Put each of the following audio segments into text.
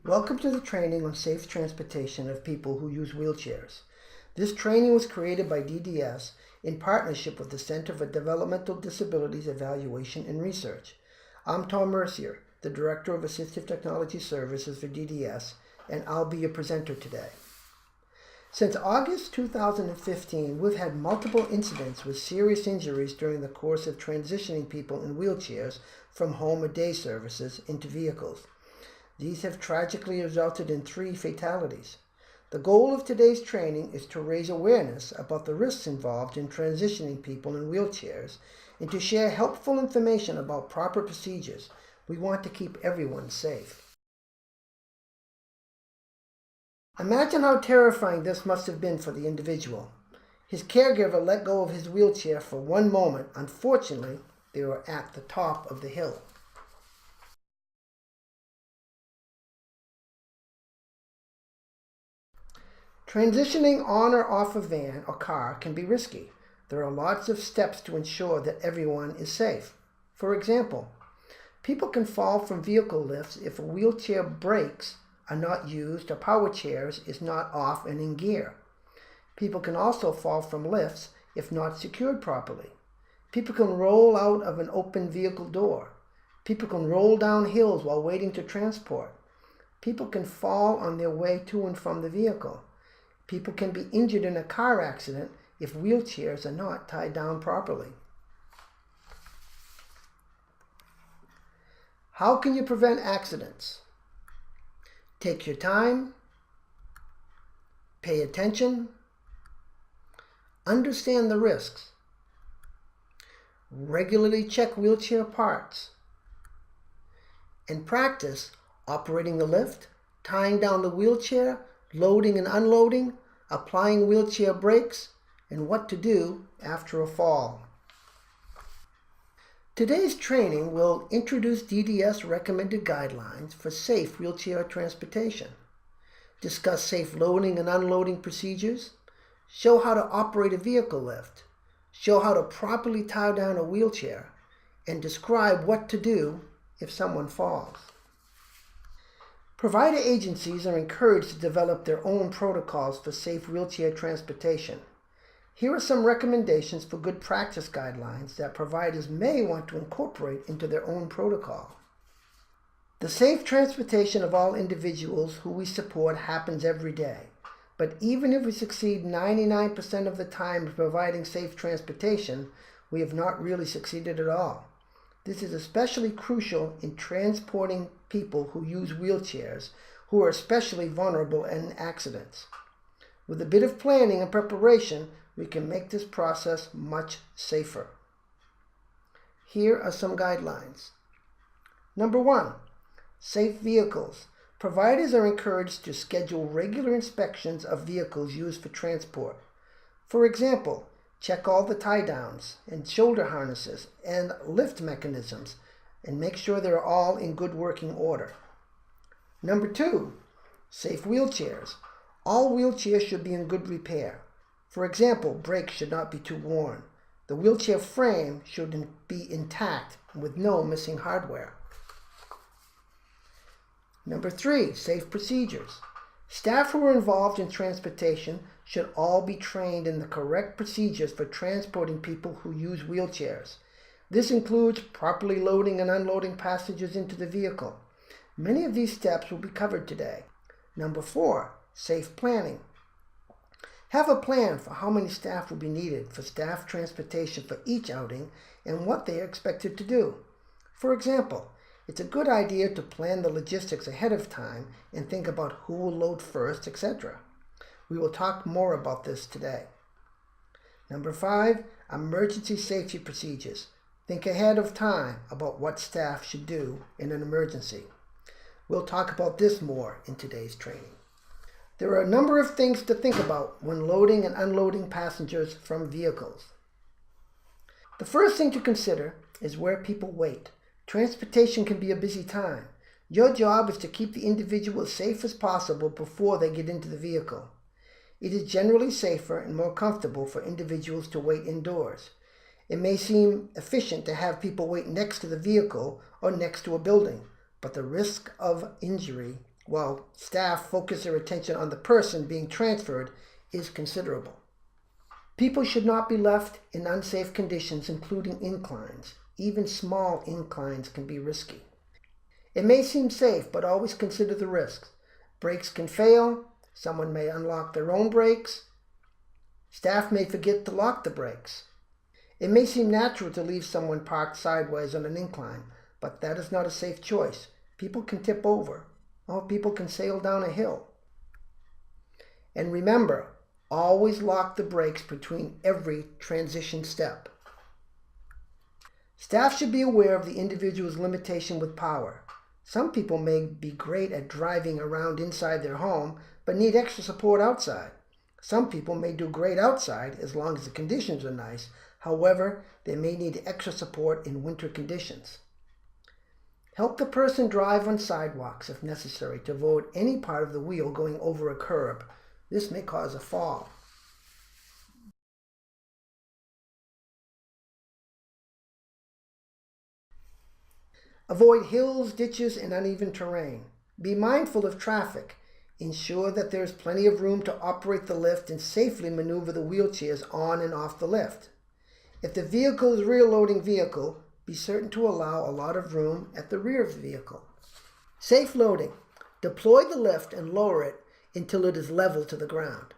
Welcome to the training on safe transportation of people who use wheelchairs. This training was created by DDS in partnership with the Center for Developmental Disabilities Evaluation and Research. I'm Tom Mercier, the Director of Assistive Technology Services for DDS, and I'll be your presenter today. Since August 2015, we've had multiple incidents with serious injuries during the course of transitioning people in wheelchairs from home or day services into vehicles. These have tragically resulted in 3 fatalities. The goal of today's training is to raise awareness about the risks involved in transitioning people in wheelchairs and to share helpful information about proper procedures. We want to keep everyone safe. Imagine how terrifying this must have been for the individual. His caregiver let go of his wheelchair for one moment. Unfortunately, they were at the top of the hill. Transitioning on or off a van or car can be risky. There are lots of steps to ensure that everyone is safe. For example, people can fall from vehicle lifts if wheelchair brakes are not used or power chairs is not off and in gear. People can also fall from lifts if not secured properly. People can roll out of an open vehicle door. People can roll down hills while waiting to transport. People can fall on their way to and from the vehicle. People can be injured in a car accident if wheelchairs are not tied down properly. How can you prevent accidents? Take your time, pay attention, understand the risks, regularly check wheelchair parts, and practice operating the lift, tying down the wheelchair, loading and unloading, applying wheelchair brakes, and what to do after a fall. Today's training will introduce DDS recommended guidelines for safe wheelchair transportation, discuss safe loading and unloading procedures, show how to operate a vehicle lift, show how to properly tie down a wheelchair, and describe what to do if someone falls. Provider agencies are encouraged to develop their own protocols for safe wheelchair transportation. Here are some recommendations for good practice guidelines that providers may want to incorporate into their own protocol. The safe transportation of all individuals who we support happens every day. But even if we succeed 99% of the time in providing safe transportation, we have not really succeeded at all. This is especially crucial in transporting people who use wheelchairs, who are especially vulnerable in accidents. With a bit of planning and preparation, we can make this process much safer. Here are some guidelines. Number 1, safe vehicles. Providers are encouraged to schedule regular inspections of vehicles used for transport. For example, check all the tie-downs and shoulder harnesses and lift mechanisms and make sure they're all in good working order. Number 2, safe wheelchairs. All wheelchairs should be in good repair. For example, brakes should not be too worn. The wheelchair frame should be intact with no missing hardware. Number 3, safe procedures. Staff who are involved in transportation should all be trained in the correct procedures for transporting people who use wheelchairs. This includes properly loading and unloading passengers into the vehicle. Many of these steps will be covered today. Number 4, safe planning. Have a plan for how many staff will be needed for staff transportation for each outing and what they are expected to do. For example, it's a good idea to plan the logistics ahead of time and think about who will load first, etc. We will talk more about this today. Number 5, emergency safety procedures. Think ahead of time about what staff should do in an emergency. We'll talk about this more in today's training. There are a number of things to think about when loading and unloading passengers from vehicles. The first thing to consider is where people wait. Transportation can be a busy time. Your job is to keep the individual as safe as possible before they get into the vehicle. It is generally safer and more comfortable for individuals to wait indoors. It may seem efficient to have people wait next to the vehicle or next to a building, but the risk of injury while staff focus their attention on the person being transferred, is considerable. People should not be left in unsafe conditions, including inclines. Even small inclines can be risky. It may seem safe, but always consider the risks. Brakes can fail. Someone may unlock their own brakes. Staff may forget to lock the brakes. It may seem natural to leave someone parked sideways on an incline, but that is not a safe choice. People can tip over, or people can sail down a hill. And remember, always lock the brakes between every transition step. Staff should be aware of the individual's limitation with power. Some people may be great at driving around inside their home, but need extra support outside. Some people may do great outside as long as the conditions are nice. However, they may need extra support in winter conditions. Help the person drive on sidewalks if necessary to avoid any part of the wheel going over a curb. This may cause a fall. Avoid hills, ditches, and uneven terrain. Be mindful of traffic. Ensure that there is plenty of room to operate the lift and safely maneuver the wheelchairs on and off the lift. If the vehicle is a rear-loading vehicle, be certain to allow a lot of room at the rear of the vehicle. Safe loading. Deploy the lift and lower it until it is level to the ground.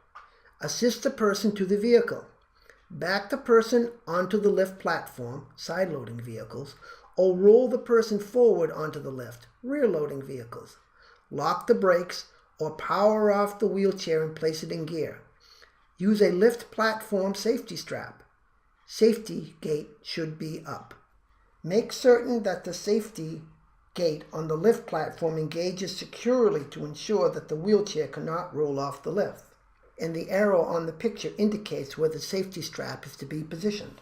Assist the person to the vehicle. Back the person onto the lift platform, side-loading vehicles, or roll the person forward onto the lift, rear-loading vehicles. Lock the brakes or power off the wheelchair and place it in gear. Use a lift platform safety strap. Safety gate should be up. Make certain that the safety gate on the lift platform engages securely to ensure that the wheelchair cannot roll off the lift. And the arrow on the picture indicates where the safety strap is to be positioned.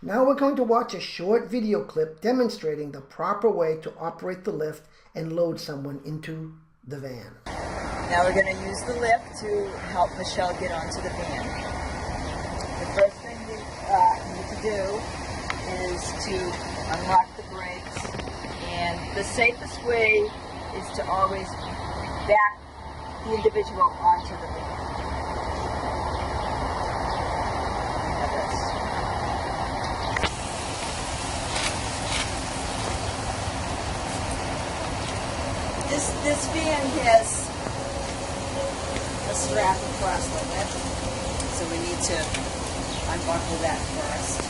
Now we're going to watch a short video clip demonstrating the proper way to operate the lift and load someone into the van. Now we're going to use the lift to help Michelle get onto the van. The first thing we need to do is to unlock the brakes, and the safest way is to always back the individual onto the van. This van has a strap across the lip, so we need to unbuckle that first.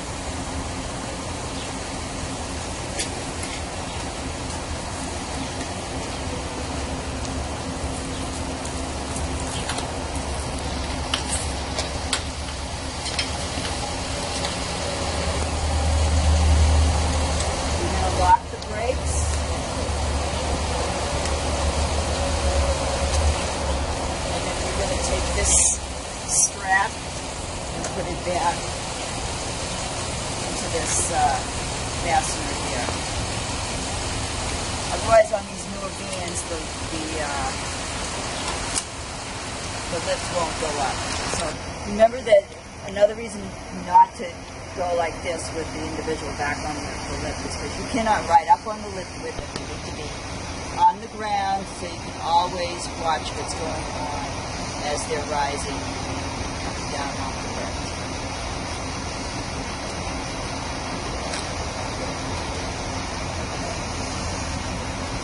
We're going to lock the brakes. Take this strap and put it back into this fastener here. Otherwise, on these newer vans, the lift won't go up. So remember that another reason not to go like this with the individual back on the lift is because you cannot ride up on the lift with it. You need to be on the ground so you can always watch what's going on as they're rising down off the lift.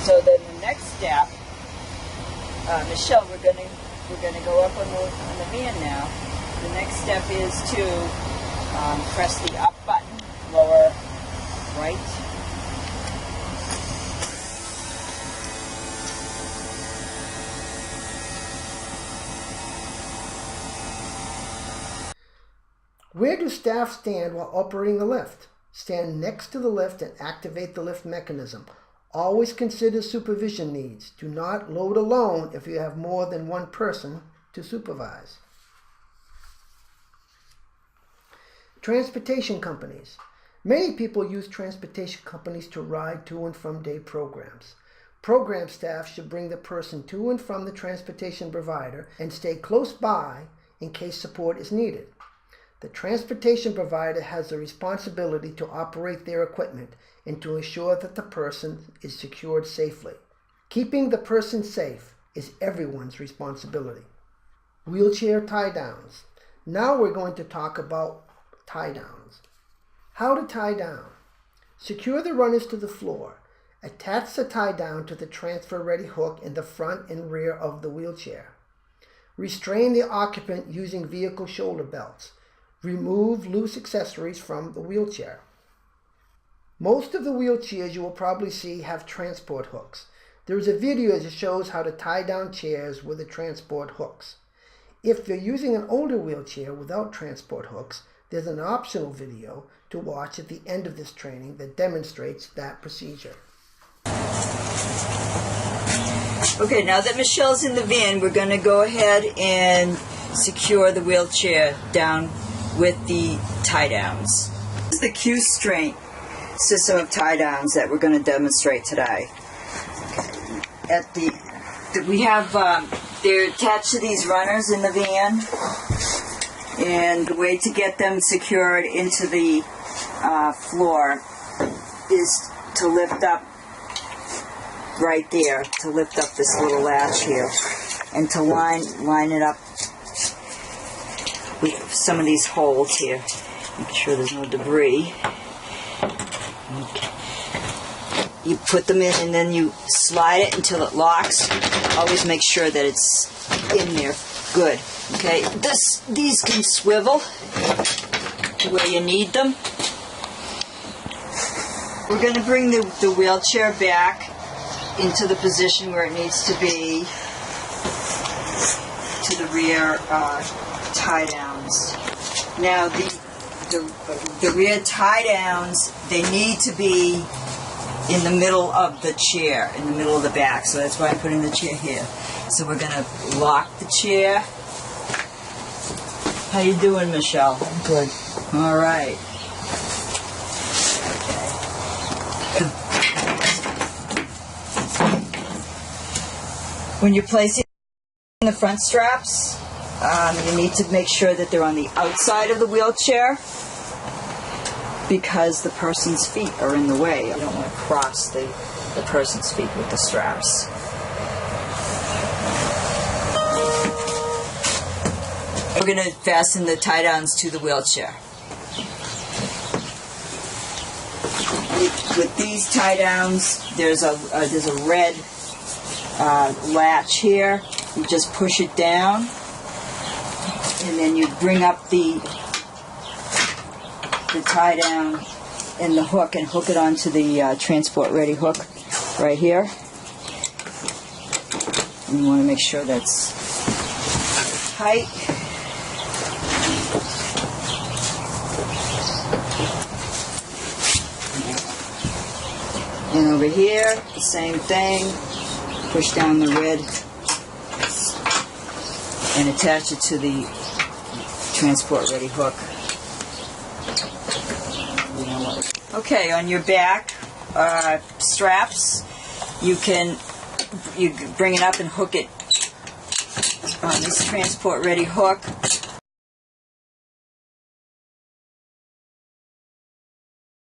So then the next step, Michelle, we're gonna go up on the van now. The next step is to press the up button, lower right. Where do staff stand while operating the lift? Stand next to the lift and activate the lift mechanism. Always consider supervision needs. Do not load alone if you have more than one person to supervise. Transportation companies. Many people use transportation companies to ride to and from day programs. Program staff should bring the person to and from the transportation provider and stay close by in case support is needed. The transportation provider has the responsibility to operate their equipment and to ensure that the person is secured safely. Keeping the person safe is everyone's responsibility. Wheelchair tie-downs. Now we're going to talk about tie-downs. How to tie down. Secure the runners to the floor. Attach the tie-down to the transfer-ready hook in the front and rear of the wheelchair. Restrain the occupant using vehicle shoulder belts. Remove loose accessories from the wheelchair. Most of the wheelchairs you will probably see have transport hooks. There is a video that shows how to tie down chairs with the transport hooks. If you're using an older wheelchair without transport hooks, there's an optional video to watch at the end of this training that demonstrates that procedure. Okay, now that Michelle's in the van, we're going to go ahead and secure the wheelchair down with the tie-downs. This is the Q-Strength system of tie-downs that we're going to demonstrate today. We have, they're attached to these runners in the van, and the way to get them secured into the floor is to lift up right there, to lift up this little latch here, and to line it up with some of these holes here. Make sure there's no debris. Okay. You put them in and then you slide it until it locks. Always make sure that it's in there good. Okay, these can swivel where you need them. We're going to bring the wheelchair back into the position where it needs to be, to the rear tie-downs. Now the rear tie-downs, they need to be in the middle of the chair, in the middle of the back, so that's why I'm putting the chair here. So we're going to lock the chair. How you doing, Michelle? Good. All right. When you're placing the front straps, you need to make sure that they're on the outside of the wheelchair because the person's feet are in the way. You don't want to cross the person's feet with the straps. We're going to fasten the tie-downs to the wheelchair. With these tie-downs, there's a red latch here. You just push it down, and then you bring up the tie-down and the hook and hook it onto the transport-ready hook right here. And you want to make sure that's tight. And over here, the same thing. Push down the red and attach it to the transport-ready hook. Okay, on your back straps, you bring it up and hook it on this transport-ready hook.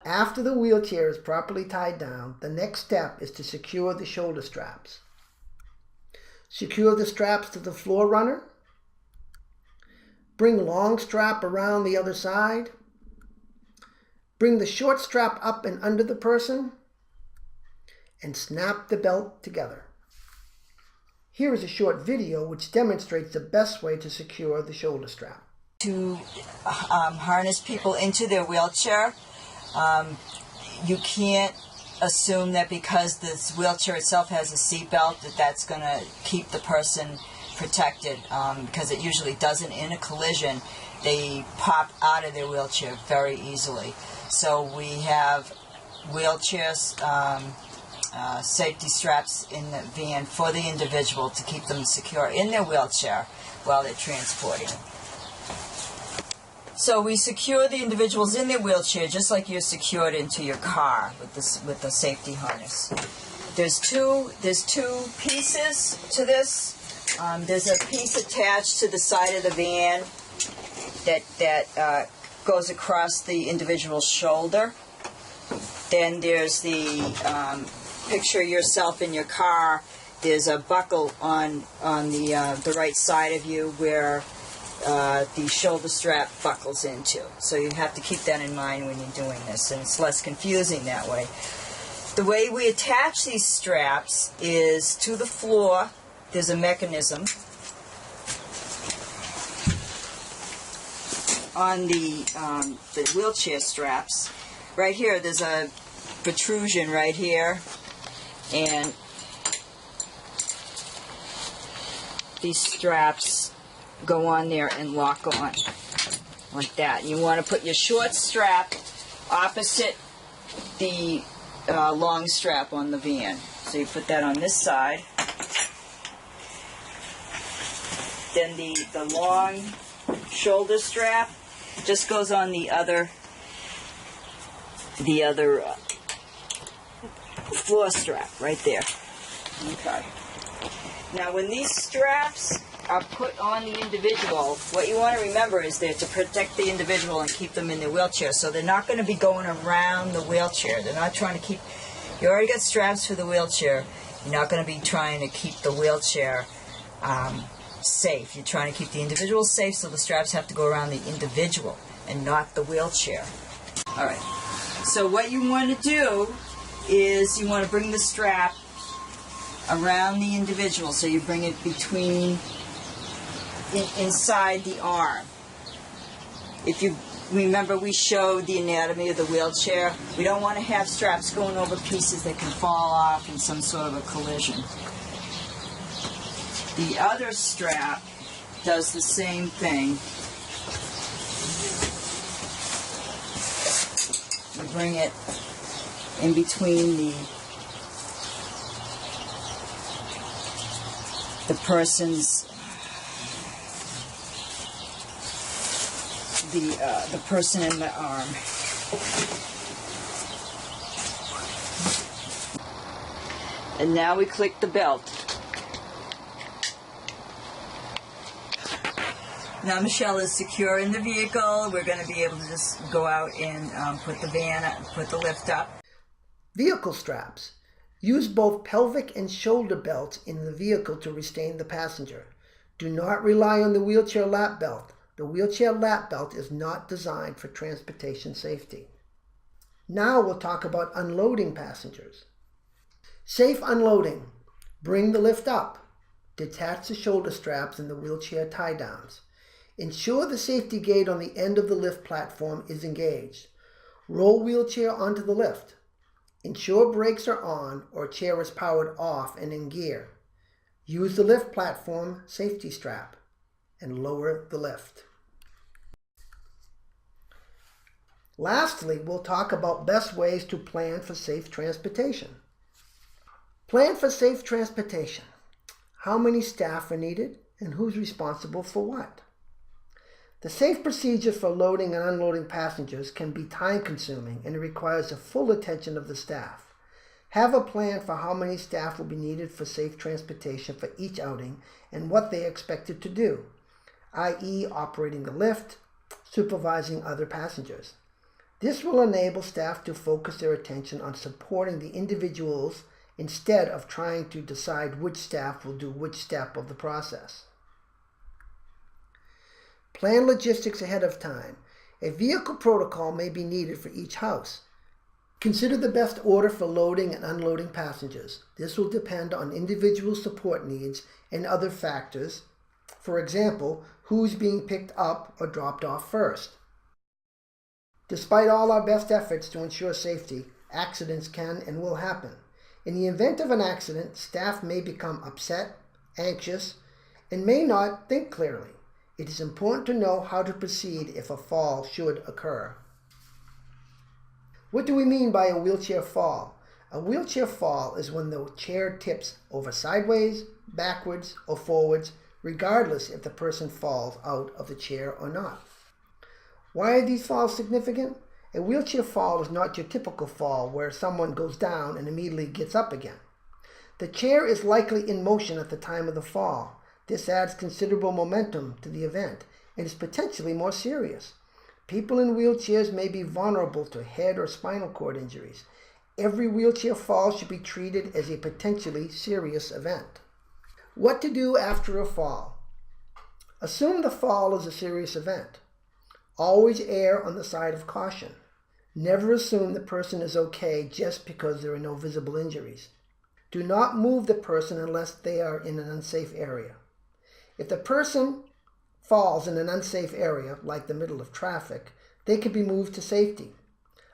After the wheelchair is properly tied down, the next step is to secure the shoulder straps. Secure the straps to the floor runner. Bring long strap around the other side. Bring the short strap up and under the person. And snap the belt together. Here is a short video which demonstrates the best way to secure the shoulder strap. To harness people into their wheelchair, you can't assume that because this wheelchair itself has a seat belt that's going to keep the person protected, because it usually doesn't. In a collision, they pop out of their wheelchair very easily. So we have wheelchairs, safety straps in the van for the individual to keep them secure in their wheelchair while they're transporting. So we secure the individuals in their wheelchair just like you're secured into your car with the safety harness. There's two pieces to this. There's a piece attached to the side of the van that goes across the individual's shoulder. Then there's the picture yourself in your car, there's a buckle on the right side of you where the shoulder strap buckles into. So you have to keep that in mind when you're doing this, and it's less confusing that way. The way we attach these straps is to the floor. There's a mechanism on the wheelchair straps. Right here, there's a protrusion right here, and these straps go on there and lock on like that. You want to put your short strap opposite the long strap on the van. So you put that on this side. Then the long shoulder strap just goes on the other floor strap right there. Okay. Now when these straps are put on the individual, what you want to remember is they're to protect the individual and keep them in their wheelchair. So they're not going to be going around the wheelchair. They're not trying to keep, you already got straps for the wheelchair. You're not going to be trying to keep the wheelchair safe. You're trying to keep the individual safe, so the straps have to go around the individual and not the wheelchair. Alright, so what you want to do is you want to bring the strap around the individual, so you bring it between inside the arm. If you remember, we showed the anatomy of the wheelchair. We don't want to have straps going over pieces that can fall off in some sort of a collision. The other strap does the same thing. You bring it in between the person's the person in the arm. And now we click the belt. Now Michelle is secure in the vehicle. We're going to be able to just go out and put the lift up. Vehicle straps. Use both pelvic and shoulder belts in the vehicle to restrain the passenger. Do not rely on the wheelchair lap belt. The wheelchair lap belt is not designed for transportation safety. Now we'll talk about unloading passengers. Safe unloading. Bring the lift up. Detach the shoulder straps and the wheelchair tie-downs. Ensure the safety gate on the end of the lift platform is engaged. Roll wheelchair onto the lift. Ensure brakes are on or chair is powered off and in gear. Use the lift platform safety strap and lower the lift. Lastly, we'll talk about best ways to plan for safe transportation. Plan for safe transportation. How many staff are needed and who's responsible for what? The safe procedures for loading and unloading passengers can be time-consuming and it requires the full attention of the staff. Have a plan for how many staff will be needed for safe transportation for each outing and what they are expected to do, i.e. operating the lift, supervising other passengers. This will enable staff to focus their attention on supporting the individuals instead of trying to decide which staff will do which step of the process. Plan logistics ahead of time. A vehicle protocol may be needed for each house. Consider the best order for loading and unloading passengers. This will depend on individual support needs and other factors. For example, who's being picked up or dropped off first. Despite all our best efforts to ensure safety, accidents can and will happen. In the event of an accident, staff may become upset, anxious, and may not think clearly. It is important to know how to proceed if a fall should occur. What do we mean by a wheelchair fall? A wheelchair fall is when the chair tips over sideways, backwards, or forwards, regardless if the person falls out of the chair or not. Why are these falls significant? A wheelchair fall is not your typical fall where someone goes down and immediately gets up again. The chair is likely in motion at the time of the fall. This adds considerable momentum to the event and is potentially more serious. People in wheelchairs may be vulnerable to head or spinal cord injuries. Every wheelchair fall should be treated as a potentially serious event. What to do after a fall? Assume the fall is a serious event. Always err on the side of caution. Never assume the person is okay just because there are no visible injuries. Do not move the person unless they are in an unsafe area. If the person falls in an unsafe area, like the middle of traffic, they can be moved to safety.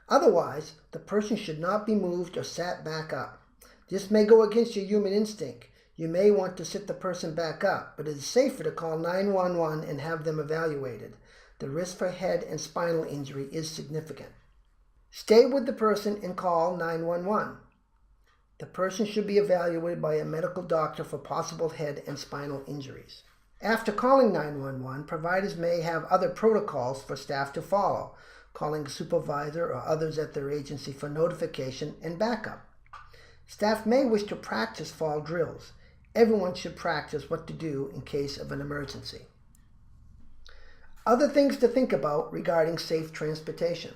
Otherwise, the person should not be moved or sat back up. This may go against your human instinct. You may want to sit the person back up, but it is safer to call 911 and have them evaluated. The risk for head and spinal injury is significant. Stay with the person and call 911. The person should be evaluated by a medical doctor for possible head and spinal injuries. After calling 911, providers may have other protocols for staff to follow, calling a supervisor or others at their agency for notification and backup. Staff may wish to practice fall drills. Everyone should practice what to do in case of an emergency. Other things to think about regarding safe transportation.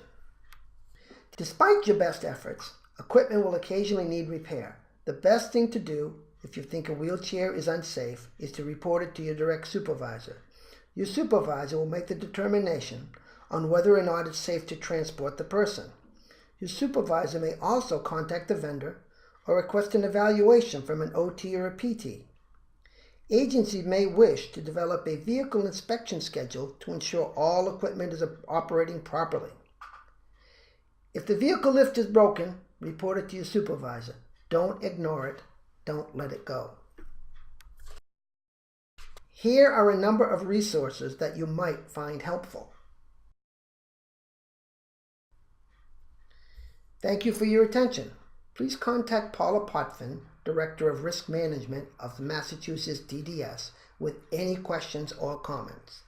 Despite your best efforts, equipment will occasionally need repair. The best thing to do, if you think a wheelchair is unsafe, is to report it to your direct supervisor. Your supervisor will make the determination on whether or not it's safe to transport the person. Your supervisor may also contact the vendor or request an evaluation from an OT or a PT. Agencies may wish to develop a vehicle inspection schedule to ensure all equipment is operating properly. If the vehicle lift is broken, report it to your supervisor. Don't ignore it. Don't let it go. Here are a number of resources that you might find helpful. Thank you for your attention. Please contact Paula Potvin, Director of Risk Management of the Massachusetts DDS, with any questions or comments.